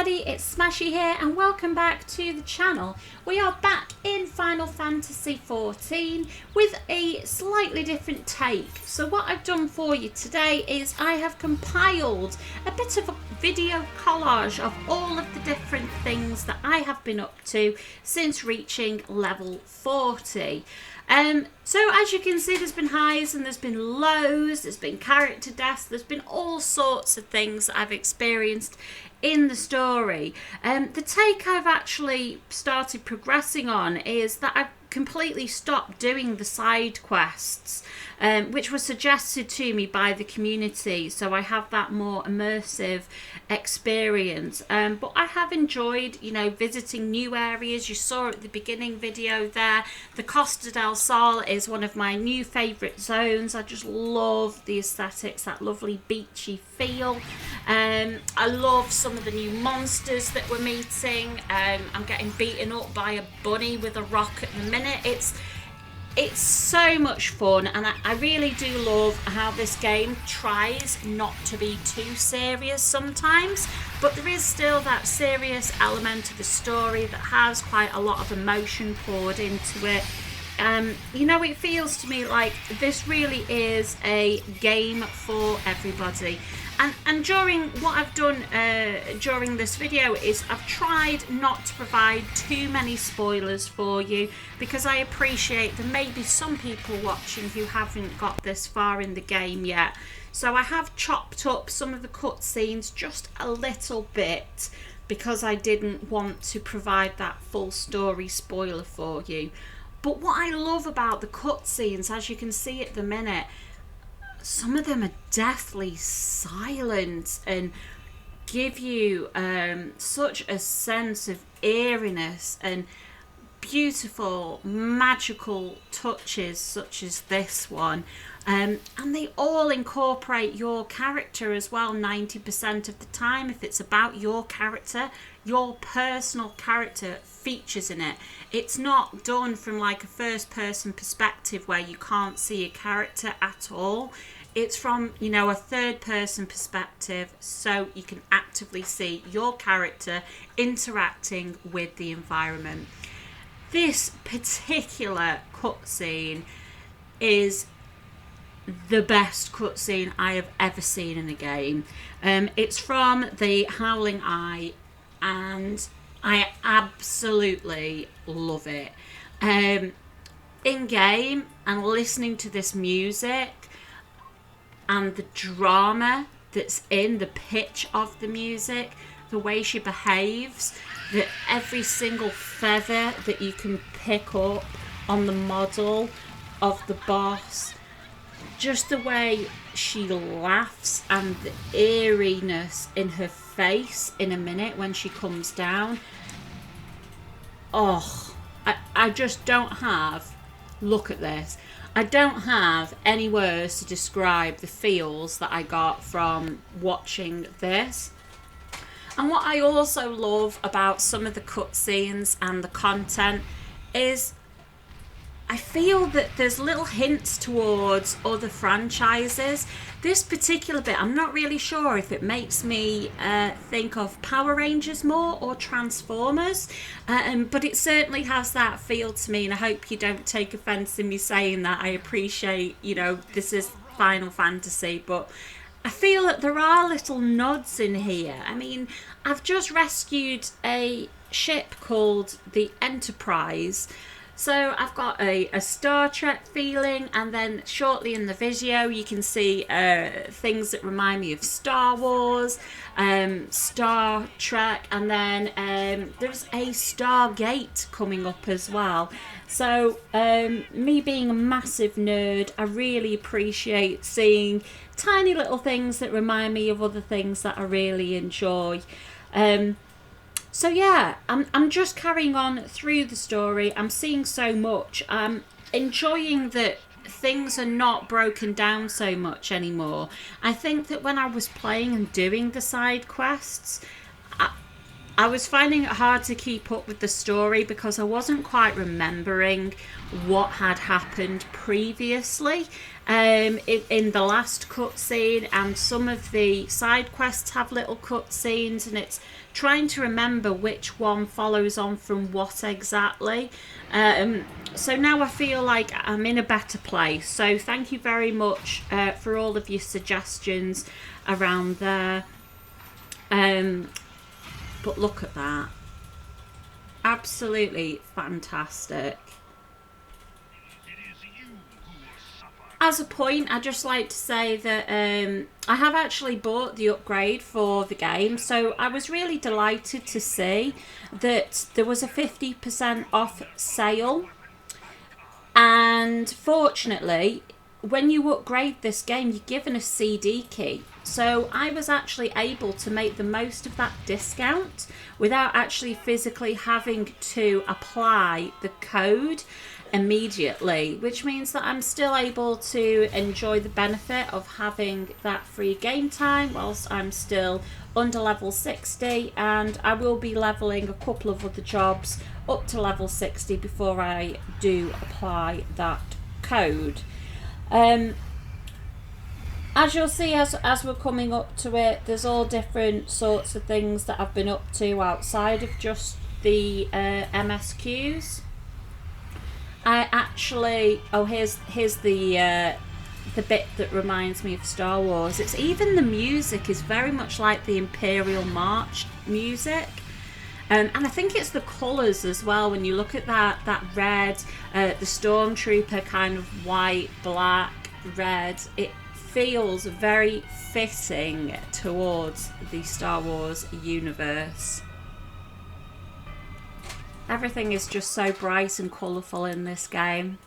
everybody, it's Smashy here and welcome back to the channel. We are back in Final Fantasy XIV with a slightly different take. So what I've done for you today is I have compiled a bit of a video collage of all of the different things that I have been up to since reaching level 40. So as you can see, there's been highs and there's been lows, there's been character deaths, there's been all sorts of things that I've experienced in the story. The take I've actually started progressing on is that I've completely stopped doing the side quests, which was suggested to me by the community, so I have that more immersive experience. But I have enjoyed, visiting new areas. You saw at the beginning video there, the Costa del Sol is one of my new favourite zones. I just love the aesthetics, that lovely beachy feel. I love some of the new monsters that we're meeting. I'm getting beaten up by a bunny with a rock at the minute. It's so much fun, and I really do love how this game tries not to be too serious sometimes, but there is still that serious element of the story that has quite a lot of emotion poured into it. It feels to me like this really is a game for everybody. And during what I've done during this video is I've tried not to provide too many spoilers for you, because I appreciate there may be some people watching who haven't got this far in the game yet. So I have chopped up some of the cutscenes just a little bit, because I didn't want to provide that full story spoiler for you. But what I love about the cutscenes, as you can see at the minute, some of them are deathly silent and give you such a sense of eeriness and beautiful magical touches such as this one. And they all incorporate your character as well 90% of the time. If it's about your character, your personal character features in it. It's not done from like a first person perspective where you can't see a character at all. It's from, a third person perspective, so you can actively see your character interacting with the environment. This particular cutscene is the best cutscene I have ever seen in a game. It's from the Howling Eye, and I absolutely love it. In game and listening to this music and the drama that's in the pitch of the music, the way she behaves, that every single feather that you can pick up on the model of the boss, just the way she laughs and the eeriness in her face in a minute when she comes down. I just don't have, look at this, I don't have any words to describe the feels that I got from watching this. And what I also love about some of the cutscenes and the content is I feel that there's little hints towards other franchises. This particular bit, I'm not really sure if it makes me think of Power Rangers more or Transformers, but it certainly has that feel to me, and I hope you don't take offence in me saying that. I appreciate, this is Final Fantasy, but I feel that there are little nods in here. I mean, I've just rescued a ship called the Enterprise. So I've got a Star Trek feeling, and then shortly in the video you can see things that remind me of Star Wars, Star Trek, and then there's a Stargate coming up as well. So me being a massive nerd, I really appreciate seeing tiny little things that remind me of other things that I really enjoy. So yeah, I'm just carrying on through the story. I'm seeing so much. I'm enjoying that things are not broken down so much anymore. I think that when I was playing and doing the side quests, I was finding it hard to keep up with the story because I wasn't quite remembering what had happened previously in the last cutscene, and some of the side quests have little cutscenes, and it's trying to remember which one follows on from what exactly. So now I feel like I'm in a better place. So thank you very much for all of your suggestions around there. But look at that. Absolutely fantastic. As a point, I'd just like to say that I have actually bought the upgrade for the game, so I was really delighted to see that there was a 50% off sale. And fortunately, when you upgrade this game, you're given a CD key. So I was actually able to make the most of that discount without actually physically having to apply the code immediately, which means that I'm still able to enjoy the benefit of having that free game time whilst I'm still under level 60, and I will be leveling a couple of other jobs up to level 60 before I do apply that code. As you'll see as we're coming up to it, there's all different sorts of things that I've been up to outside of just the MSQs. I actually, here's the bit that reminds me of Star Wars. It's even the music is very much like the Imperial March music. And I think it's the colours as well. When you look at that red, the Stormtrooper kind of white, black, red, it feels very fitting towards the Star Wars universe. Everything is just so bright and colourful in this game.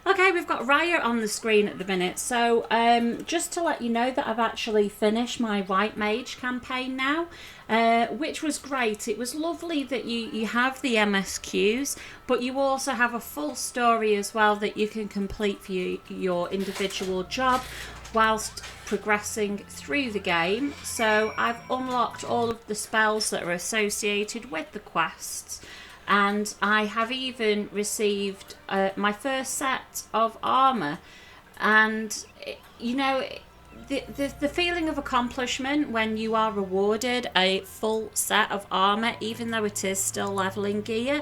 Okay, we've got Raya on the screen at the minute, so just to let you know that I've actually finished my White Mage campaign now, which was great. It was lovely that you have the MSQs, but you also have a full story as well that you can complete for your individual job whilst progressing through the game. So I've unlocked all of the spells that are associated with the quests, and I have even received my first set of armour. And you know, the feeling of accomplishment when you are rewarded a full set of armour, even though it is still leveling gear,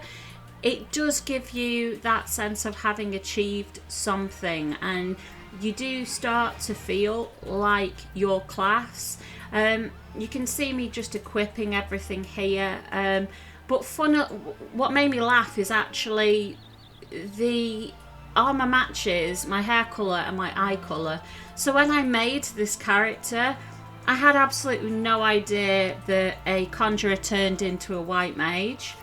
it does give you that sense of having achieved something, and you do start to feel like your class. You can see me just equipping everything here, but what made me laugh is actually the armour matches my hair colour and my eye colour. So when I made this character, I had absolutely no idea that a Conjurer turned into a White Mage.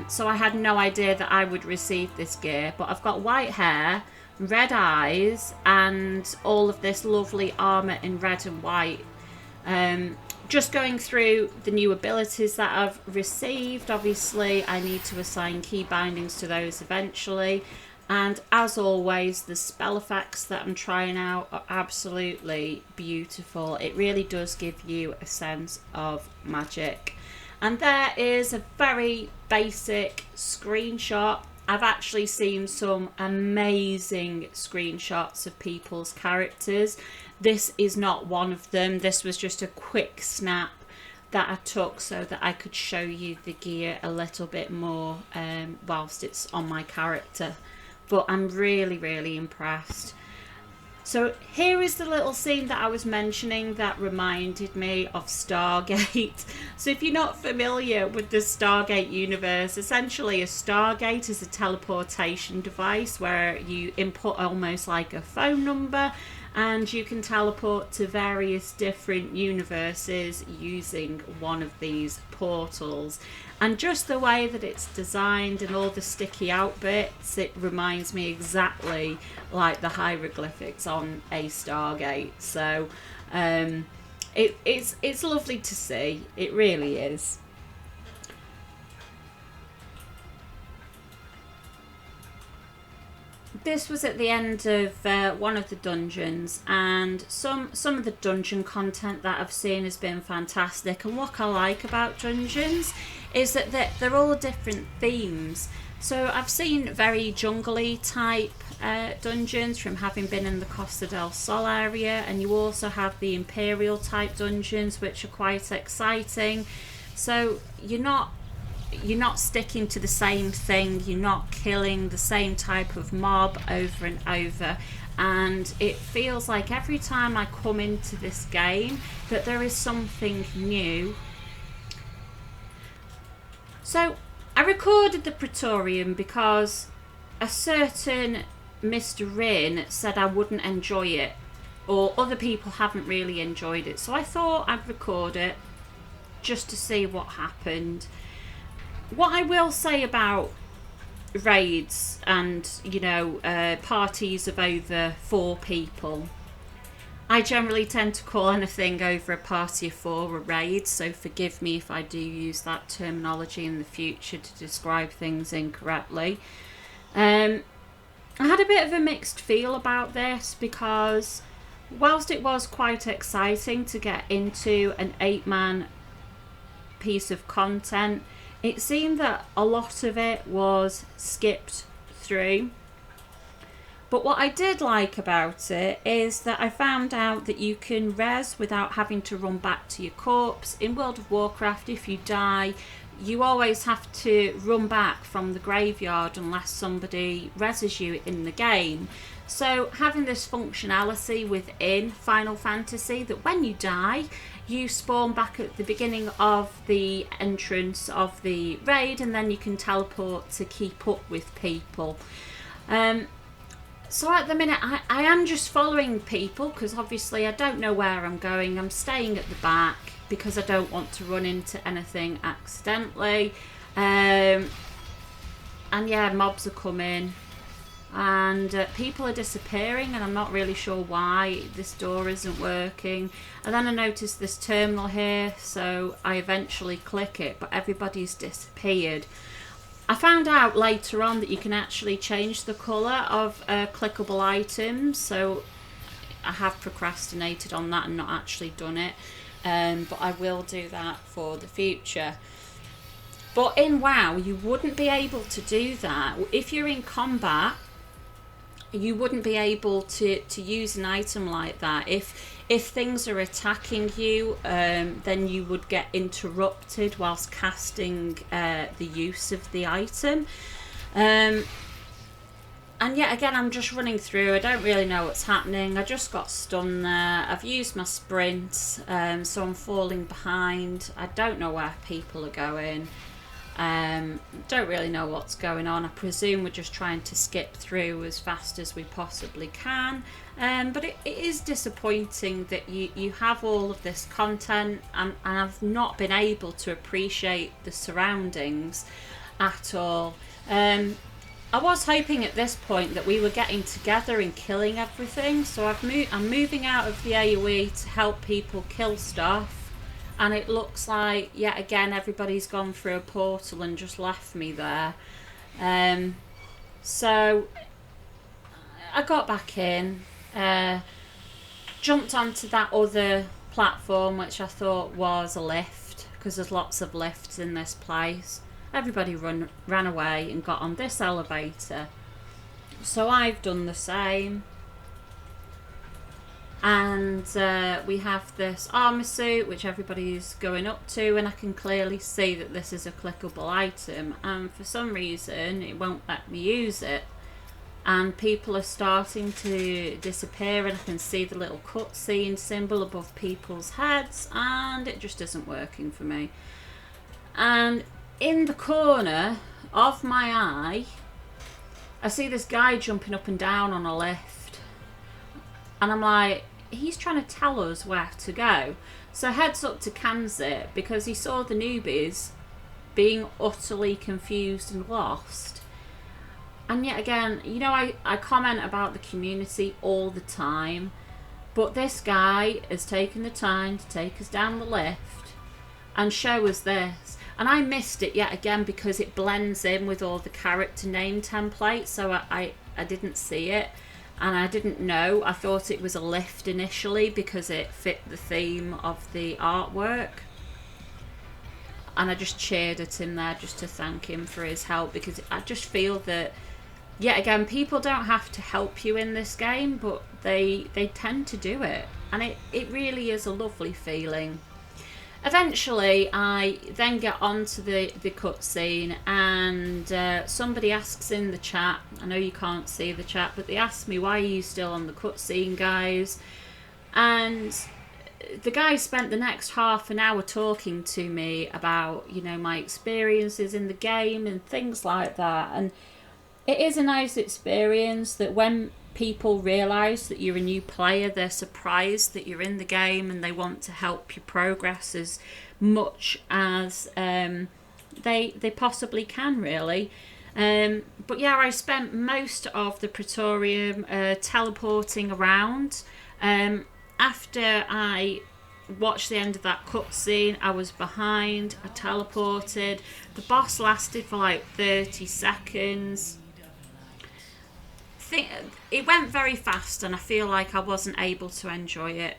So I had no idea that I would receive this gear, but I've got white hair, red eyes, and all of this lovely armour in red and white. Just going through the new abilities that I've received. Obviously I need to assign key bindings to those eventually, and as always the spell effects that I'm trying out are absolutely beautiful. It really does give you a sense of magic. And there is a very basic screenshot. I've actually seen some amazing screenshots of people's characters. This is not one of them. This was just a quick snap that I took so that I could show you the gear a little bit more whilst it's on my character. But I'm really, really impressed. So here is the little scene that I was mentioning that reminded me of Stargate. So if you're not familiar with the Stargate universe, essentially a Stargate is a teleportation device where you input almost like a phone number, and you can teleport to various different universes using one of these portals. And just the way that it's designed and all the sticky out bits, it reminds me exactly like the hieroglyphics on a Stargate. So it's lovely to see. It really is. this was at the end of one of the dungeons, and some of the dungeon content that I've seen has been fantastic. And what I like about dungeons is that they're all different themes. So I've seen very jungly type dungeons from having been in the Costa del Sol area, and you also have the Imperial type dungeons, which are quite exciting. So you're not sticking to the same thing, you're not killing the same type of mob over and over, and it feels like every time I come into this game that there is something new. So I recorded the Praetorium because a certain Mr. Rin said I wouldn't enjoy it, or other people haven't really enjoyed it, so I thought I'd record it just to see what happened. What I will say about raids and, you know, parties of over 4 people, I generally tend to call anything over a party of 4 a raid, so forgive me if I do use that terminology in the future to describe things incorrectly. I had a bit of a mixed feel about this because whilst it was quite exciting to get into an 8-man piece of content, it seemed that a lot of it was skipped through. But what I did like about it is that I found out that you can res without having to run back to your corpse. In World of Warcraft, if you die, you always have to run back from the graveyard unless somebody reses you in the game. So having this functionality within Final Fantasy that when you die, you spawn back at the beginning of the entrance of the raid, and then you can teleport to keep up with people. So at the minute I am just following people because obviously I don't know where I'm going. I'm staying at the back because I don't want to run into anything accidentally. And yeah, mobs are coming and people are disappearing, and I'm not really sure why. This door isn't working, and then I noticed this terminal here, so I eventually click it, but everybody's disappeared. I found out later on that you can actually change the colour of clickable items, so I have procrastinated on that and not actually done it, but I will do that for the future. But in WoW, you wouldn't be able to do that. If you're in combat, you wouldn't be able to use an item like that. If things are attacking you, then you would get interrupted whilst casting the use of the item. And yet again, I'm just running through. I don't really know what's happening. I just got stunned there. I've used my sprint, so I'm falling behind. I don't know where people are going. Don't really know what's going on. I presume we're just trying to skip through as fast as we possibly can, but it is disappointing that you have all of this content and I've not been able to appreciate the surroundings at all. I was hoping at this point that we were getting together and killing everything, so I'm moving out of the AoE to help people kill stuff. And it looks like, yet again, everybody's gone through a portal and just left me there. So I got back in, jumped onto that other platform, which I thought was a lift, because there's lots of lifts in this place. Everybody ran away and got on this elevator. So I've done the same. And we have this armor suit which everybody's going up to, and I can clearly see that this is a clickable item, and for some reason it won't let me use it, and people are starting to disappear, and I can see the little cutscene symbol above people's heads, and it just isn't working for me. And in the corner of my eye I see this guy jumping up and down on a lift, and I'm like, he's trying to tell us where to go. So heads up to Kanzit, because he saw the newbies being utterly confused and lost. And yet again, you know, I comment about the community all the time, but this guy has taken the time to take us down the lift and show us this. And I missed it yet again because it blends in with all the character name templates, so I didn't see it, and I didn't know. I thought it was a lift initially because it fit the theme of the artwork, and I just cheered at him there just to thank him for his help, because I just feel that, yet again, people don't have to help you in this game, but they tend to do it, and it really is a lovely feeling. Eventually, I then get onto the cutscene, and somebody asks in the chat, I know you can't see the chat, but they asked me, why are you still on the cutscene, guys? And the guy spent the next half an hour talking to me about, you know, my experiences in the game and things like that. And it is a nice experience that when people realise that you're a new player, they're surprised that you're in the game and they want to help you progress as much as they possibly can, really. But yeah, I spent most of the Praetorium teleporting around. After I watched the end of that cutscene, I was behind, I teleported. The boss lasted for like 30 seconds. It went very fast, and I feel like I wasn't able to enjoy it.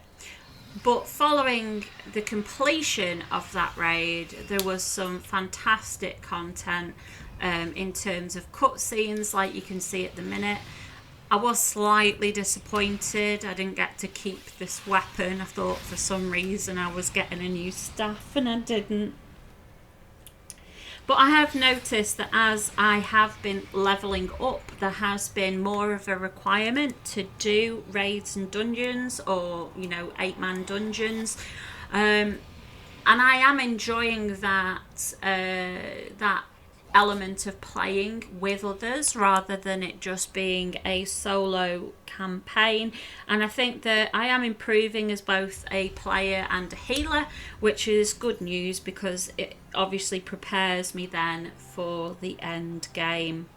But following the completion of that raid, there was some fantastic content in terms of cutscenes, like you can see at the minute. I was slightly disappointed I didn't get to keep this weapon. I thought for some reason I was getting a new staff, and I didn't. But I have noticed that as I have been levelling up, there has been more of a requirement to do raids and dungeons, or, you know, 8-man dungeons. And I am enjoying that element of playing with others rather than it just being a solo campaign. And I think that I am improving as both a player and a healer, which is good news because it obviously prepares me then for the end game.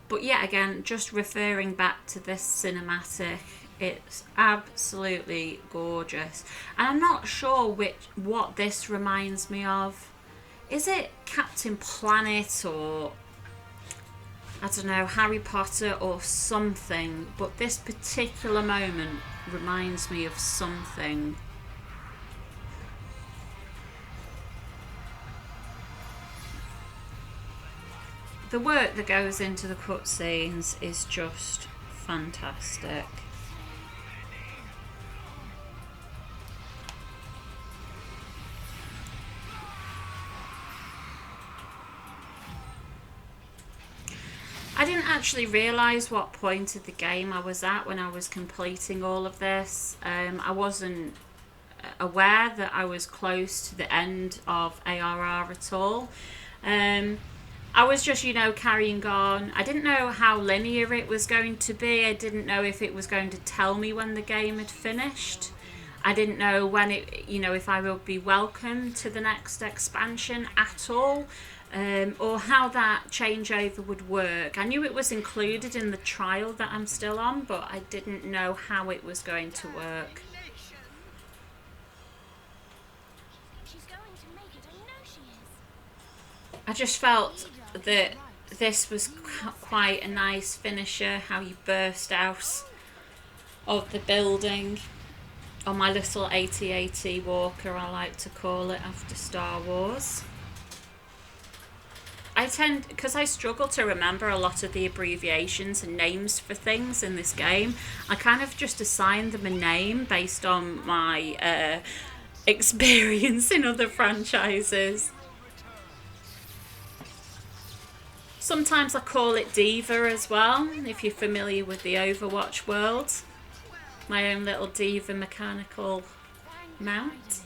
But yet again, just referring back to this cinematic, it's absolutely gorgeous. And I'm not sure what this reminds me of. Is it Captain Planet, or I don't know, Harry Potter or something? But this particular moment reminds me of something. The work that goes into the cutscenes is just fantastic. I didn't actually realise what point of the game I was at when I was completing all of this. I wasn't aware that I was close to the end of ARR at all. I was just, you know, carrying on. I didn't know how linear it was going to be. I didn't know if it was going to tell me when the game had finished. I didn't know when it, you know, if I would be welcome to the next expansion at all. Or how that changeover would work. I knew it was included in the trial that I'm still on, but I didn't know how it was going to work. I just felt that this was quite a nice finisher, how you burst out of the building on my little AT-AT walker, I like to call it, after Star Wars. Because I struggle to remember a lot of the abbreviations and names for things in this game, I kind of just assign them a name based on my experience in other franchises. Sometimes I call it Diva as well, if you're familiar with the Overwatch world. My own little Diva mechanical mount.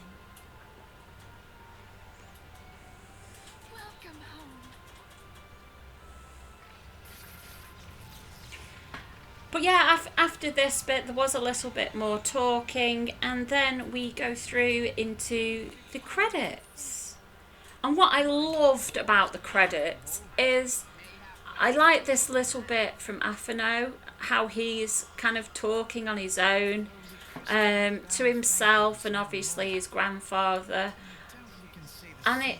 But yeah, after this bit, there was a little bit more talking, and then we go through into the credits. And what I loved about the credits is I like this little bit from Afano, how he's kind of talking on his own to himself and obviously his grandfather. and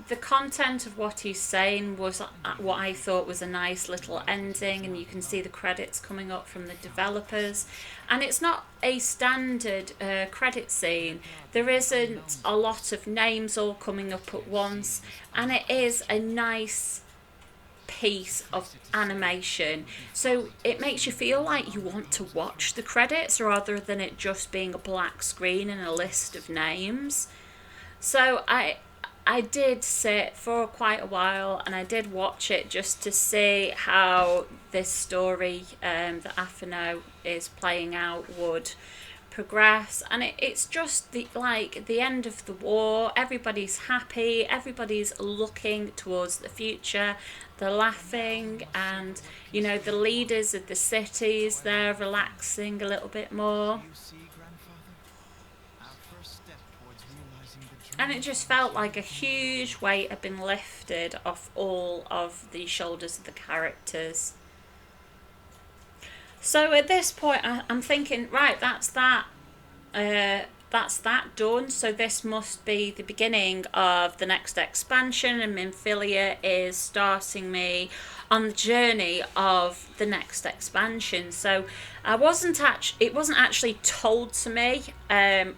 the content of what he's saying was what I thought was a nice little ending, and you can see the credits coming up from the developers, and it's not a standard credit scene. There isn't a lot of names all coming up at once, and it is a nice piece of animation, so it makes you feel like you want to watch the credits rather than it just being a black screen and a list of names. So I did sit for quite a while and I did watch it just to see how this story that Afano is playing out would progress, and it's just the end of the war. Everybody's happy, everybody's looking towards the future, they're laughing, and the leaders of the cities, they're relaxing a little bit more. And it just felt like a huge weight had been lifted off all of the shoulders of the characters. So at this point, I'm thinking, right, that's that done. So this must be the beginning of the next expansion, and Minfilia is starting me on the journey of the next expansion. So it wasn't actually told to me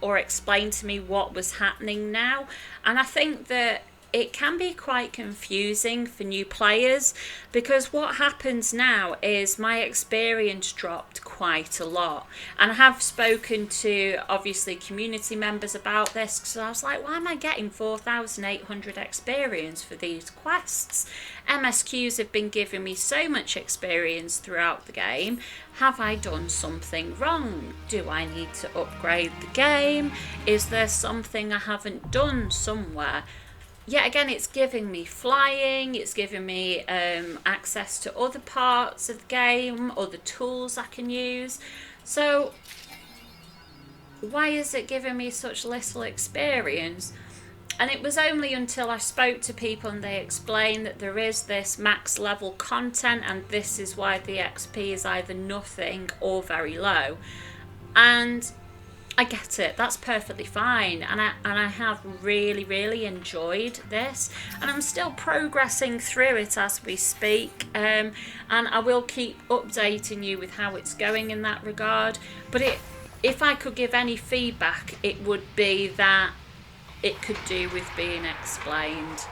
or explained to me what was happening now, and I think that it can be quite confusing for new players, because what happens now is my experience dropped quite a lot, and I have spoken to obviously community members about this, because I was like, why am I getting 4,800 experience for these quests? MSQs have been giving me so much experience throughout the game. Have I done something wrong? Do I need to upgrade the game? Is there something I haven't done somewhere? Yet again, it's giving me flying, it's giving me access to other parts of the game, other tools I can use. So why is it giving me such little experience? And it was only until I spoke to people and they explained that there is this max level content, and this is why the XP is either nothing or very low. And I get it, that's perfectly fine, and I have really enjoyed this, and I'm still progressing through it as we speak, and I will keep updating you with how it's going in that regard. But if I could give any feedback, it would be that it could do with being explained.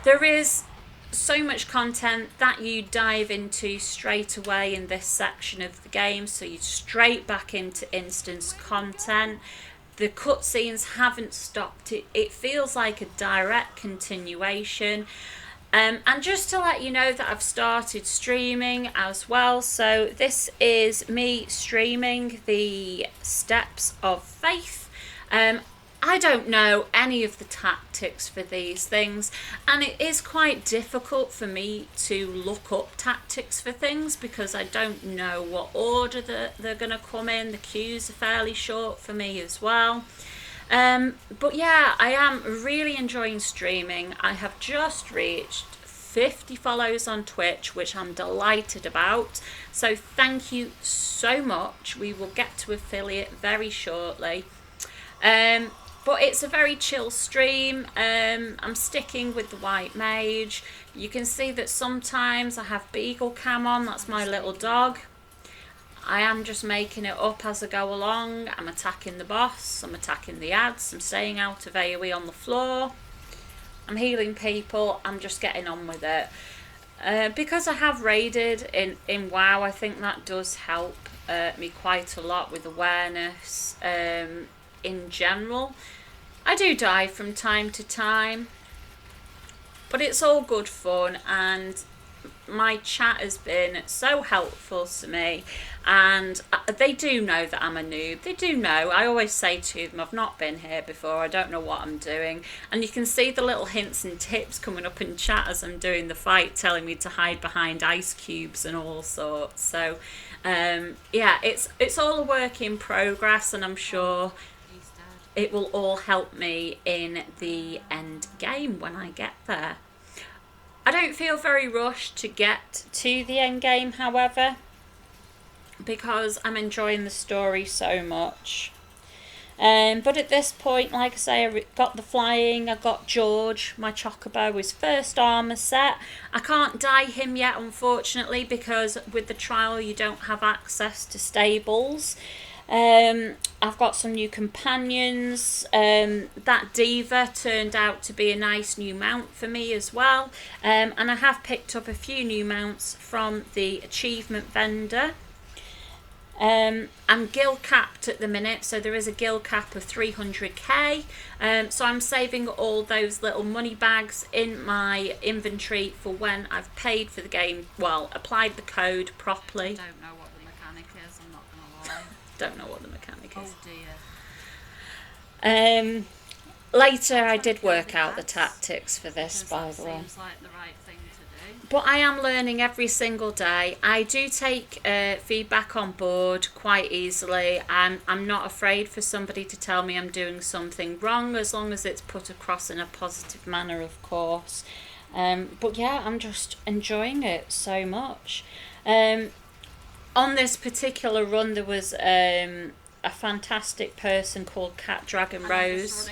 There is so much content that you dive into straight away in this section of the game, so you're straight back into instance content. The cutscenes haven't stopped. It feels like a direct continuation. And just to let you know that I've started streaming as well. So this is me streaming the Steps of Faith. I don't know any of the tactics for these things, and it is quite difficult for me to look up tactics for things because I don't know what order they're going to come in. The queues are fairly short for me as well. But yeah, I am really enjoying streaming. I have just reached 50 follows on Twitch, which I'm delighted about. So thank you so much. We will get to affiliate very shortly. But it's a very chill stream. I'm sticking with the white mage. You can see that sometimes I have Beagle Cam on. That's my little dog. I am just making it up as I go along. I'm attacking the boss. I'm attacking the ads. I'm staying out of AoE on the floor. I'm healing people. I'm just getting on with it. Because I have raided in WoW, I think that does help me quite a lot with awareness in general. I do die from time to time, but it's all good fun, and my chat has been so helpful to me, and they do know that I'm a noob. They do know. I always say to them, I've not been here before, I don't know what I'm doing, and you can see the little hints and tips coming up in chat as I'm doing the fight, telling me to hide behind ice cubes and all sorts. So yeah, it's all a work in progress, and I'm sure it will all help me in the end game when I get there. I don't feel very rushed to get to the end game, however, because I'm enjoying the story so much. But at this point, like I say, I got the flying, I got George, my chocobo, his first armour set. I can't dye him yet, unfortunately, because with the trial you don't have access to stables. I've got some new companions. That diva turned out to be a nice new mount for me as well. And I have picked up a few new mounts from the achievement vendor. I'm gill capped at the minute, so there is a gill cap of 300k. So I'm saving all those little money bags in my inventory for when I've paid for the game, well, applied the code properly. I don't know what the mechanic is, I'm not going to lie. Don't know what the mechanic is. Oh dear. Later I did work out the tactics for this, by the way. Seems like the right thing to do. But I am learning every single day. I do take feedback on board quite easily. I'm not afraid for somebody to tell me I'm doing something wrong, as long as it's put across in a positive manner, of course. But yeah, I'm just enjoying it so much. On this particular run, there was a fantastic person called Cat Dragon Rose,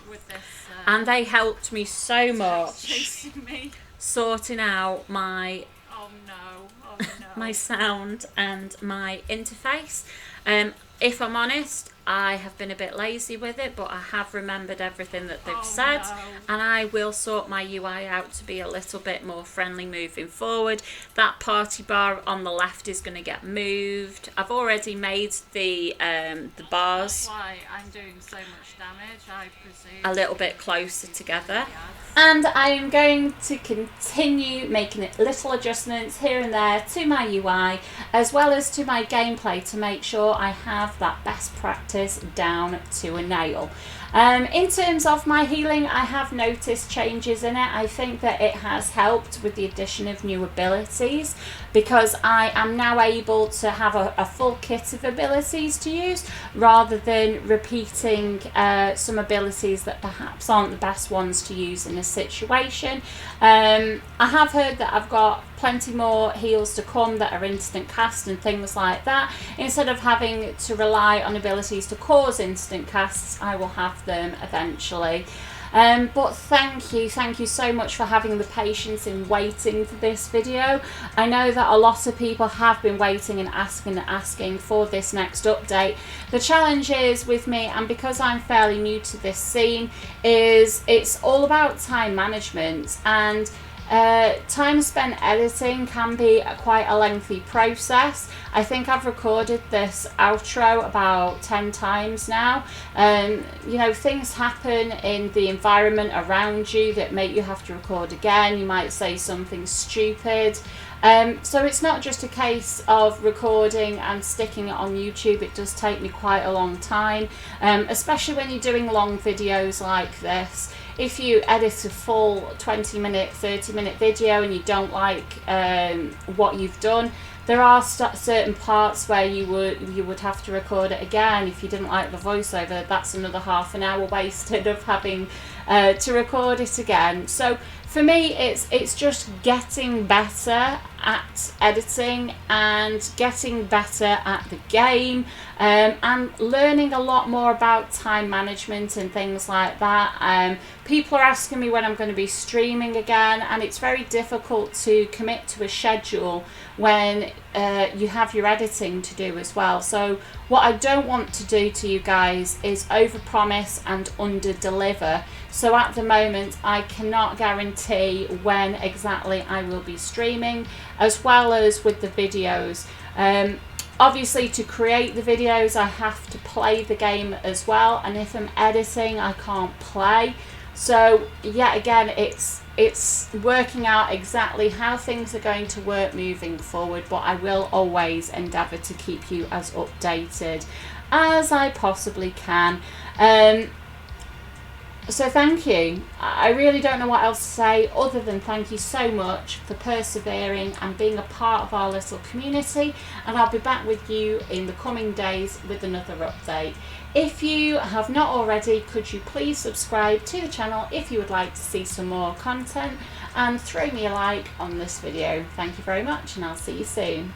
with this, and they helped me so much chasing me. sorting out my Oh no. my sound and my interface. If I'm honest, I have been a bit lazy with it, but I have remembered everything that they've said, and I will sort my UI out to be a little bit more friendly moving forward. That party bar on the left is going to get moved. I've already made the bars That's why I'm doing so much damage, I presume. a little bit closer together. And I am going to continue making little adjustments here and there to my UI, as well as to my gameplay, to make sure I have that best practice down to a nail. In terms of my healing, I have noticed changes in it. I think that it has helped with the addition of new abilities, because I am now able to have a full kit of abilities to use, rather than repeating some abilities that perhaps aren't the best ones to use in a situation. I have heard that I've got plenty more heals to come that are instant cast and things like that. Instead of having to rely on abilities to cause instant casts, I will have them eventually. But thank you so much for having the patience in waiting for this video. I know that a lot of people have been waiting and asking for this next update. The challenge is with me, and because I'm fairly new to this scene, is it's all about time management, and time spent editing can be quite a lengthy process. I think I've recorded this outro about 10 times now. You know, things happen in the environment around you that make you have to record again. You might say something stupid. So it's not just a case of recording and sticking it on YouTube. It does take me quite a long time, especially when you're doing long videos like this. If you edit a full 20-minute, 30-minute video and you don't like what you've done, there are certain parts where you would have to record it again. If you didn't like the voiceover, that's another half an hour wasted of having to record it again. So for me, it's just getting better at editing and getting better at the game, and learning a lot more about time management and things like that. People are asking me when I'm going to be streaming again, and it's very difficult to commit to a schedule when you have your editing to do as well. So what I don't want to do to you guys is overpromise and under-deliver. So at the moment, I cannot guarantee when exactly I will be streaming, as well as with the videos. Obviously, to create the videos, I have to play the game as well, and if I'm editing, I can't play. So yet again, it's working out exactly how things are going to work moving forward, but I will always endeavour to keep you as updated as I possibly can. So thank you. I really don't know what else to say other than thank you so much for persevering and being a part of our little community, and I'll be back with you in the coming days with another update. If you have not already, could you please subscribe to the channel if you would like to see some more content, and throw me a like on this video. Thank you very much, and I'll see you soon.